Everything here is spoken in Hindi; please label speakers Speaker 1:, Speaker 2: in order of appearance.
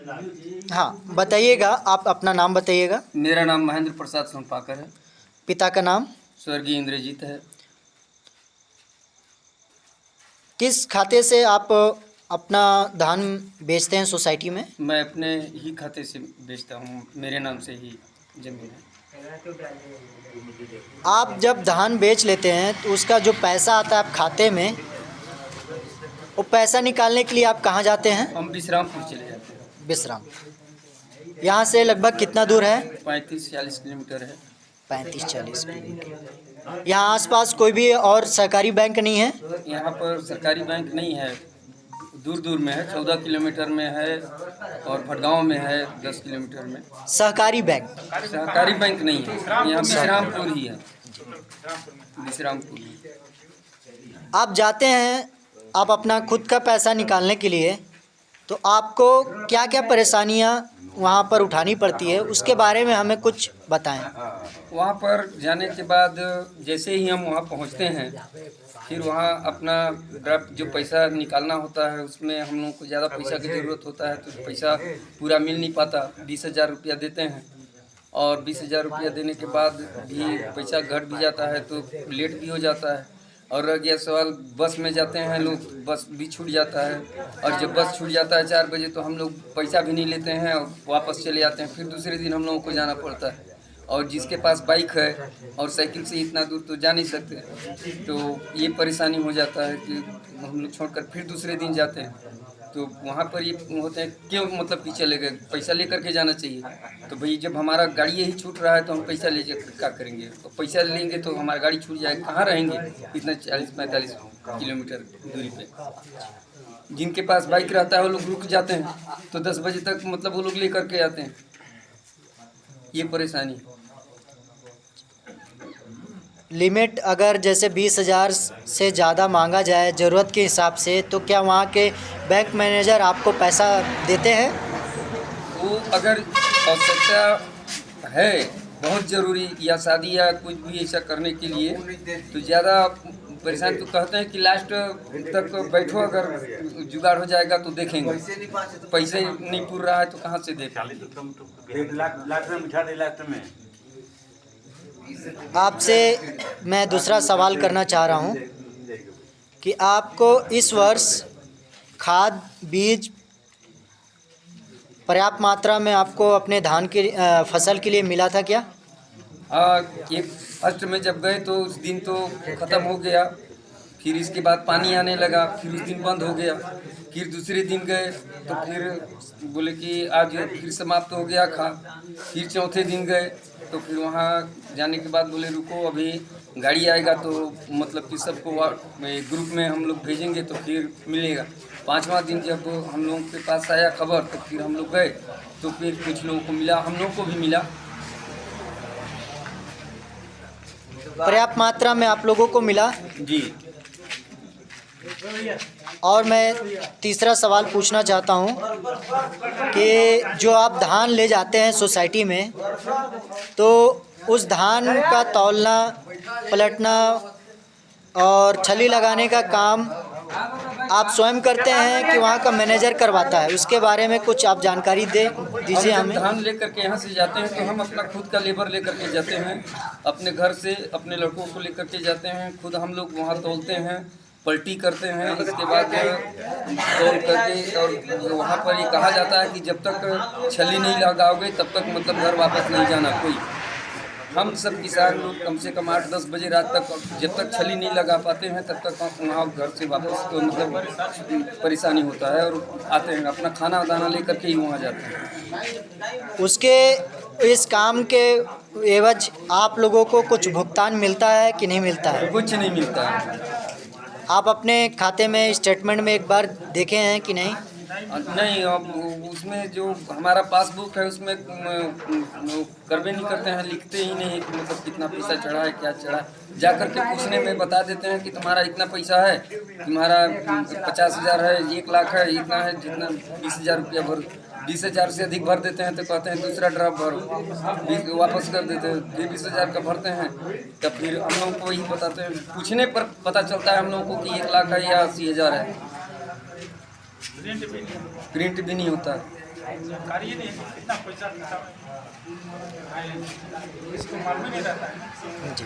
Speaker 1: हाँ, बताइएगा, आप अपना नाम बताइएगा।
Speaker 2: मेरा नाम महेंद्र प्रसाद सोनपाकर है।
Speaker 1: पिता का नाम?
Speaker 2: स्वर्गीय इंद्रजीत है।
Speaker 1: किस खाते से आप अपना धान बेचते हैं सोसाइटी में?
Speaker 2: मैं अपने ही खाते से बेचता हूँ, मेरे नाम से ही जमीन है।
Speaker 1: आप जब धान बेच लेते हैं तो उसका जो पैसा आता है आप खाते में, वो पैसा निकालने के लिए आप कहाँ जाते हैं?
Speaker 2: हम विश्रामपुर चले जाते हैं।
Speaker 1: विश्राम। यहाँ से लगभग कितना दूर है?
Speaker 2: 35-40 किलोमीटर है।
Speaker 1: 35-40 किलोमीटर। यहाँ आसपास कोई भी और सरकारी बैंक नहीं है?
Speaker 2: यहाँ पर सरकारी बैंक नहीं है, दूर दूर में है। 14 किलोमीटर में है और भटगांव में है 10 किलोमीटर में।
Speaker 1: सहकारी बैंक?
Speaker 2: सरकारी बैंक नहीं है, यहाँ विश्रामपुर ही है। विश्रामपुर ही।
Speaker 1: आप जाते हैं, आप अपना खुद का पैसा निकालने के लिए, तो आपको क्या क्या परेशानियां वहां पर उठानी पड़ती है, उसके बारे में हमें कुछ बताएं।
Speaker 2: वहाँ पर जाने के बाद जैसे ही हम वहाँ पहुँचते हैं, फिर वहाँ अपना ड्राफ्ट जो पैसा निकालना होता है उसमें हम लोग को ज़्यादा पैसा की ज़रूरत होता है, तो पैसा पूरा मिल नहीं पाता। 20,000 रुपया देते हैं और 20,000 रुपया देने के बाद भी पैसा घट भी जाता है तो लेट भी हो जाता है। और रह गया सवाल, बस में जाते हैं लोग, बस भी छूट जाता है। और जब बस छूट जाता है 4 बजे तो हम लोग पैसा भी नहीं लेते हैं और वापस चले जाते हैं। फिर दूसरे दिन हम लोगों को जाना पड़ता है। और जिसके पास बाइक है और साइकिल से इतना दूर तो जा नहीं सकते, तो ये परेशानी हो जाता है कि हम लोग छोड़कर फिर दूसरे दिन जाते हैं। तो वहाँ पर ये होते हैं, क्यों मतलब कि चले गए, पैसा लेकर के जाना चाहिए। तो भाई जब हमारा गाड़ी यही छूट रहा है तो हम पैसा ले क्या करेंगे? तो पैसा लेंगे तो हमारा गाड़ी छूट जाएगा, कहाँ रहेंगे इतना 40-45 किलोमीटर दूरी पे। जिनके पास बाइक रहता है वो लोग रुक जाते हैं, तो 10 बजे तक मतलब वो लोग ले करके आते हैं। ये परेशानी।
Speaker 1: लिमिट अगर जैसे 20,000 से ज़्यादा मांगा जाए ज़रूरत के हिसाब से, तो क्या वहाँ के बैंक मैनेजर आपको पैसा देते हैं?
Speaker 2: वो अगर आवश्यकता है बहुत ज़रूरी या शादी या कुछ भी ऐसा करने के लिए तो ज़्यादा परेशान, तो कहते हैं कि लास्ट तक बैठो, अगर जुगाड़ हो जाएगा तो देखेंगे। पैसे नहीं पूर रहा है तो कहाँ से देखें।
Speaker 1: आपसे मैं दूसरा सवाल करना चाह रहा हूँ कि आपको इस वर्ष खाद बीज पर्याप्त मात्रा में आपको अपने धान के फसल के लिए मिला था क्या?
Speaker 2: हाँ, एक फर्स्ट में जब गए तो उस दिन तो ख़त्म हो गया, फिर इसके बाद पानी आने लगा, फिर उस दिन बंद हो गया। फिर दूसरे दिन गए तो फिर बोले कि आज फिर समाप्त हो गया फिर चौथे दिन गए तो फिर वहाँ जाने के बाद बोले रुको, अभी गाड़ी आएगा तो मतलब कि सबको ग्रुप में हम लोग भेजेंगे तो फिर मिलेगा। 5वां दिन जब हम लोगों के पास आया खबर तो फिर हम लोग गए तो फिर कुछ लोगों को मिला, हम लोगों को भी मिला।
Speaker 1: पर्याप्त मात्रा में आप लोगों को मिला
Speaker 2: जी।
Speaker 1: और मैं तीसरा सवाल पूछना चाहता हूँ कि जो आप धान ले जाते हैं सोसाइटी में, तो उस धान का तौलना, पलटना और छली लगाने का काम आप स्वयं करते हैं कि वहाँ का मैनेजर करवाता है? उसके बारे में कुछ आप जानकारी दीजिए हमें।
Speaker 2: धान लेकर के यहाँ से जाते हैं तो हम अपना खुद का लेबर लेकर के जाते हैं, अपने घर से अपने लड़कों को लेकर के जाते हैं, खुद हम लोग वहाँ तौलते हैं, पलटी करते हैं। इसके बाद तौल करके और वहाँ पर ये कहा जाता है कि जब तक छली नहीं लगाओगे तब तक मतलब घर वापस नहीं जाना कोई। हम सब किसान लोग कम से कम 8-10 बजे रात तक जब तक छली नहीं लगा पाते हैं तब तक वहाँ घर से वापस तो मतलब परेशानी होता है और आते हैं, अपना खाना दाना लेकर के ही वहाँ जाते हैं।
Speaker 1: उसके इस काम के एवज आप लोगों को कुछ भुगतान मिलता है कि नहीं मिलता है?
Speaker 2: कुछ नहीं मिलता है।
Speaker 1: आप अपने खाते में स्टेटमेंट में एक बार देखे हैं कि नहीं?
Speaker 2: नहीं, अब उसमें जो हमारा पासबुक है उसमें करवे नहीं करते हैं, लिखते ही नहीं कि मतलब कितना पैसा चढ़ा है, क्या चढ़ा है। जा कर के पूछने में बता देते हैं कि तुम्हारा इतना पैसा है, तुम्हारा 50,000 है, 1 लाख है, इतना है, जितना 20,000 रुपया भर। 20,000 से अधिक भर देते हैं तो कहते हैं दूसरा ड्राफ्ट भरो, वापस कर देते हैं। फिर 20,000 का भरते हैं तब फिर हम लोगों को वही बताते हैं, पूछने पर पता चलता है हम लोगों को कि 1 लाख है या 80,000 है। प्रिंट भी नहीं होता।
Speaker 3: जानकारी ही नहीं है कि कितना पैसा कितना इसको मालूम ही नहीं रहता है।
Speaker 1: जी।